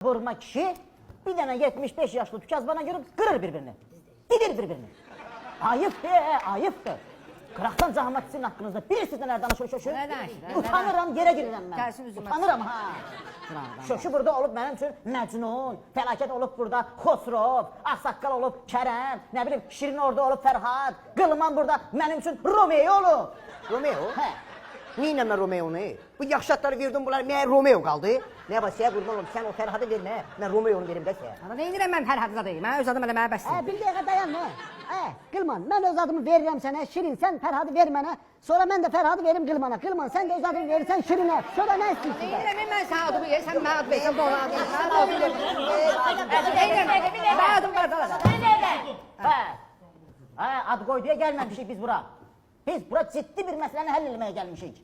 Vurma kişi bir tane 75 yaşlı tükazbana görüp kırır birbirini. Didir birbirini. Ayıp be, ayıptır. Kıraktan zahmet sizin hakkınızda. Bilirsiniz nereden şoşu? Utanıram, yere girirəm mən. Utanıram ha. Şoşu burada olub mənim üçün Məcnun, fəlakət olub burada Xosrov, Ağsaqqal olub Kərəm, nə bilim Şirin orada olub Fərhad, Qılman burada mənim üçün Romeo olub. Romeo? Hə. Neynə mən Romeo'nu? Bu yaxşatları verdim bunlar, mənə Romeo qaldı. Nə var, sənə qurban olum, sən o Fərhadı vermə, mən Romeo'nu verim də sənə. Ana neynirəm mən Fərhadı da deyim, mən öz adım elə mənə bəsdir. Bir dəqiqə dayanma. Qılman, mən öz adımı verirəm sənə, Şirin, sən Fərhadı ver mənə. Sonra mən də Fərhadı verim Qılmana. Qılman, sən də öz adını verirsən Şirinə. Sonra nə istəyirsən? Neynirəm mən sənə adımı verir, sən mənə adı verirsən, doğru adını. Mən adı verirəm. Mən adım var da. Ad qoy deyə gəlməmişik biz bura. Biz bura ciddi bir məsələni həll etməyə gəlmişik.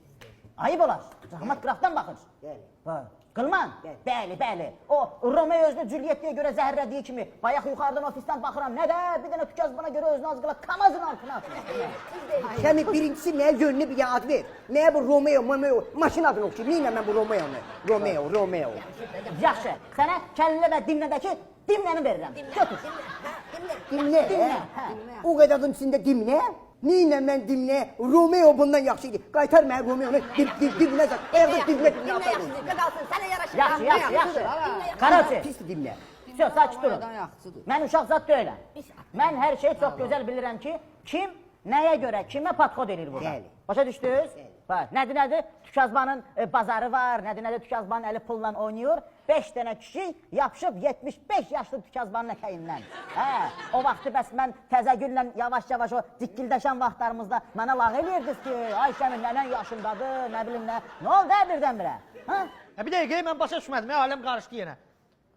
Ayıb olar, zahmet qıraqdan baxır. Qılman, bəli, bəli. O Romeo özünü Juliettiyə görə zəhərlədiyi kimi bayaq yuxarıdan ofisdən baxıram, nə də bir dənə tükazbana görə özünü az qala kamazın altına atır. Səmi birincisi nəyə yönlü bir ad ver. Nəyə bu Romeo, maşın adını oxşayım. Neynə mən bu Romeo'nu? Romeo. Yaxşı, sənə kəllə və dimlədəki dimləni verirəm. Götür. Dimlə? O qədərin içində dimlə? Neynə mən dimlə? Romeo bundan yaxşı idi. Qaytar mən Romeo'nu dimlə zat. Ayaqda dimlə atarım. Yaxşı. Karaçı. Pisdir dimlə. Sakit durun. Mən uşaq zat deyiləm. Mən hər şeyi çox gözəl bilirəm ki, kim nəyə görə, kimə patxod edir burada. Başa düşdünüz? Nədir? Tükazbanın bazarı var, nədir? Tükazbanın əli pulla oynayır. 5 dənə kişi yapışıb 75 yaşlı tükazbanın ətəyindən. O vaxtı bəs mən təzəgüllə yavaş-yavaş o dikkildaşan vaxtlarımızda mənə lağ eləyirdiniz ki, Ayşəmin nənən yaşındadır, nə bilim nə. Nə oldu birdən-birə? Bir dəqiqə, mən başa düşmədim, aləm qarışdı yenə.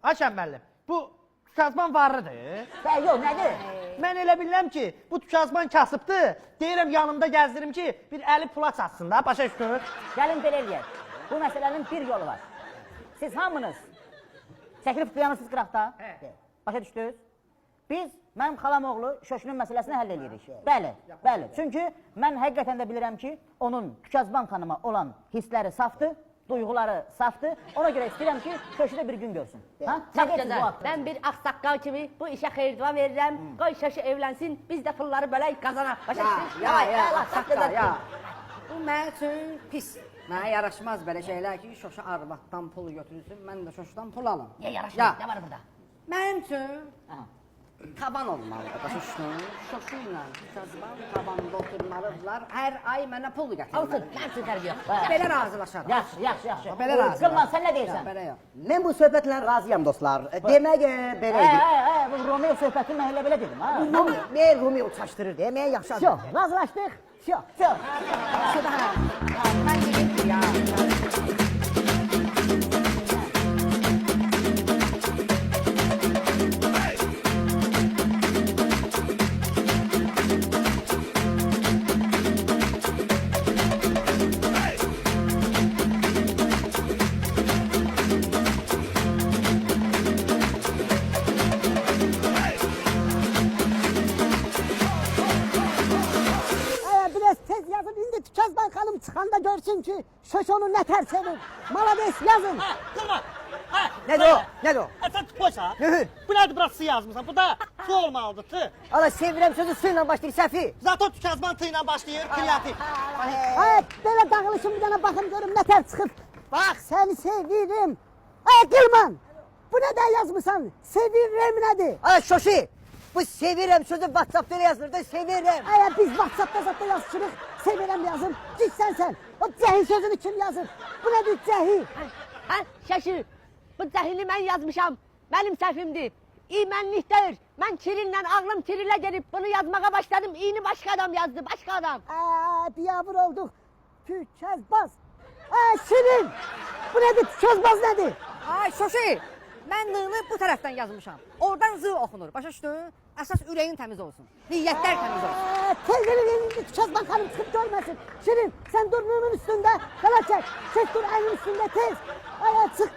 Ayşəm müəllim, bu tükazban varlıdır. Yox, nədir? Mən elə bilirəm ki, bu tükazban kasıbdır. Deyirəm yanımda gəzdirim ki, bir əli pula çatsın da, başa düşdünüz? Gəlin belə eləyək. Bu məsələnin bir yolu var. Siz hamınız çəkilib tutuyanırsınız qıraqda. Başa düşdünüz? Biz, mənim xalam oğlu Şoşunun məsələsini həll edirik. Bəli. Çünki mən həqiqətən də bilirəm ki, onun Tükazban xanıma olan hissləri safdır, duyğuları safdır. Ona görə istəyirəm ki, Şoşu da bir gün görsün. Çox gözəl. Mən bir ağsaqqal kimi bu işə xeyir-dua verirəm. Qoy Şoşu evlənsin, biz də pulları bölək qazanaq. Başa düşdünüz? Ağsaqqal, ya. Bu mənim üçün pis. Mənə yaraşmaz belə şeylər ki, Şoşu arvaddan pul götürürsün, mən də Şoşudan pul alım. Niyə yaraşmaz? Nə var burada? Mənim üçün taban olmalıdır, başa düşdün? Şoşu ilə Tükazban tabanda oturmalıdırlar, hər ay mənə pul gətirirlər. Olsun, mən üçün fərqi yox. Belə razılaşarıq. Yaxşı. Belə razılaşarıq. Qılman, sən nə deyirsən? Belə yox. Mən bu söhbətlə razıyam dostlar. Demək belə idi. Bu Romeo söhbətini mən elə belə dedim. Mən Romeo çaşdırır deyə, mən yaxşı adım. Çox, razılaşdıq. Çox. Mən deyim ya. Biraz tez yazın, indi Tükazban xanım çıxanda görsün ki, Şoşonu nətər sevir. Malades yazın. Qılma! Nədir o? Sən tüpoysa? Bu nədir, burası yazmısan? Bu da su olmalıdır, tı. Ala sevirəm sözü suyla başlayır Səfi. Zato tükazban tıyla başlayır, kreativ. Belə dağılışın bir dənə baxın görüm nətər çıxıb. Bax, səni sevirim. Qılman, bu nədən yazmısan? Sevirim nədir? Ala Şoşi, bu sevirəm sözü WhatsApp'da yazılır da sevirəm. Biz WhatsApp'da zaten yazışırıq, sevirəm yazın. Gitsən sən, o cəhi sözünü kim yazır? Bu nədir cəhi? Şoşu, bu cəhili mən yazmışam. Mənim səhvimdir. İmənlikdir. Mən Kirinlə, ağlım Kirinlə gelib bunu yazmağa başladım. İyini başqa adam yazdı, başqa adam. Biyavur olduq. Tükazbaz. Şirin. Bu nədir? Tükazbaz nədir? Ay Şoşi, mən nığını bu tərəfdən yazmışam. Oradan zı oxunur, başa düşdün? Əsas ürəyin təmiz olsun, niyyətlər təmiz olsun. Tezlerin Tükazban xanım çıxıb görməsin. Şirin, sən dur nığının üstündə, qala çək. Çək dur əlin üstündə tez. Çıx,